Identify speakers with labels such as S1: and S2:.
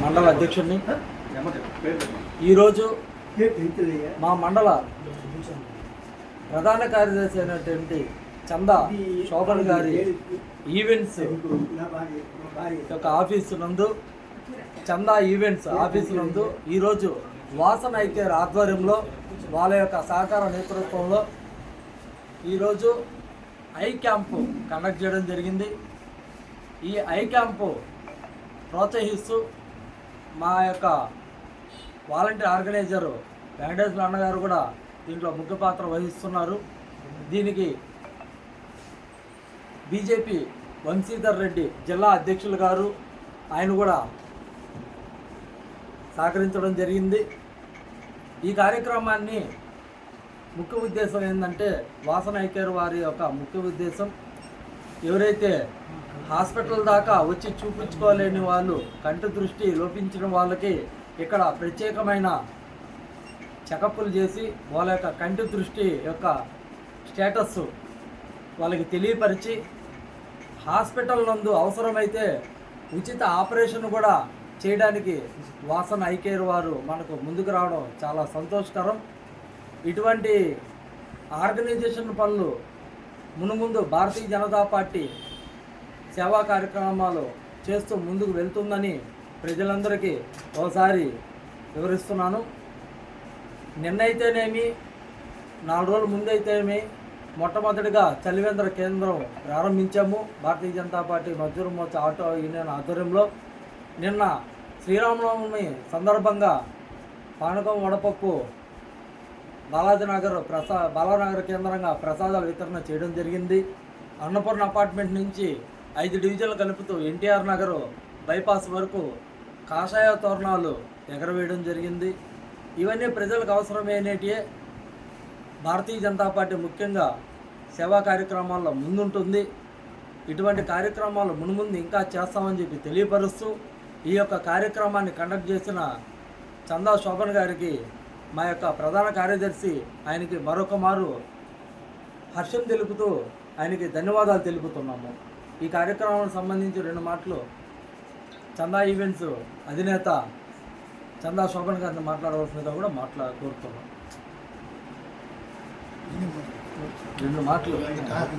S1: మండల అధ్యక్షుడిని. ఈరోజు మా మండల ప్రధాన కార్యదర్శి అయినటువంటి చందా శోభన్ గారి ఈవెంట్స్ యొక్క ఆఫీసు నందు, చందా ఈవెంట్స్ ఆఫీసు నందు ఈరోజు వాసన ఐకేర్ ఆధ్వర్యంలో వాళ్ళ యొక్క సహకార నేతృత్వంలో ఈరోజు ఐ క్యాంపు కండక్ట్ చేయడం జరిగింది. ఈ ఐ క్యాంపు ప్రోత్సహిస్తూ మా యొక్క వాలంటీర్ ఆర్గనైజరు వెంకటేశ్వర అన్నగారు కూడా దీంట్లో ముఖ్య పాత్ర వహిస్తున్నారు. దీనికి బీజేపీ వంశీధర్ రెడ్డి జిల్లా అధ్యక్షులు గారు ఆయన కూడా సహకరించడం జరిగింది. ఈ కార్యక్రమాన్ని ముఖ్య ఉద్దేశం ఏంటంటే, వాసన ఐకేర్ వారి యొక్క ముఖ్య ఉద్దేశం ఎవరైతే హాస్పిటల్ దాకా వచ్చి చూపించుకోలేని వాళ్ళు, కంటి దృష్టి లోపించిన వాళ్ళకి ఇక్కడ ప్రత్యేకమైన చెకప్లు చేసి వాళ్ళ యొక్క కంటి దృష్టి యొక్క స్టేటస్ వాళ్ళకి తెలియపరిచి హాస్పిటల్ నందు అవసరమైతే ఉచిత ఆపరేషన్ కూడా చేయడానికి వాసన ఐకేర్ వారు మనకు ముందుకు రావడం చాలా సంతోషకరం. ఇటువంటి ఆర్గనైజేషన్ పనులు మునుముందు భారతీయ జనతా పార్టీ సేవా కార్యక్రమాలు చేస్తూ ముందుకు వెళ్తుందని ప్రజలందరికీ ఒకసారి వివరిస్తున్నాను. నిన్నైతేనేమి 4 రోజుల ముందైతేనేమి మొట్టమొదటిగా చలివేంద్ర కేంద్రం ప్రారంభించాము Bharatiya Janata Party Mazdoor Morcha auto union ఆధ్వర్యంలో. నిన్న శ్రీరామనవమి సందర్భంగా పానకం వడపప్పు బాలానగర్ కేంద్రంగా ప్రసాదాల వితరణ చేయడం జరిగింది. అన్నపూర్ణ అపార్ట్మెంట్ నుంచి 5 డివిజన్లు కలుపుతూ ఎన్టీఆర్ నగర్ బైపాస్ వరకు కాషాయ తోరణాలు ఎగరవేయడం జరిగింది. ఇవన్నీ ప్రజలకు అవసరమైనటివే. భారతీయ జనతా పార్టీ ముఖ్యంగా సేవా కార్యక్రమాల్లో ముందుంటుంది. ఇటువంటి కార్యక్రమాలు మున్ముందు ఇంకా చేస్తామని చెప్పి తెలియపరుస్తూ ఈ యొక్క కార్యక్రమాన్ని కండక్ట్ చేసిన చందా శోభన్ గారికి మా యొక్క ప్రధాన కార్యదర్శి ఆయనకి మరొక మారు హర్షం తెలుపుతూ ఆయనకి ధన్యవాదాలు తెలుపుతున్నాము. ఈ కార్యక్రమానికి సంబంధించి 2 మాటలు చందా ఈవెంట్స్ అధినేత చందా శోభన్ గారిని మాట్లాడవలసిందిగా కూడా కోరుతున్నాం. 2 మాటలు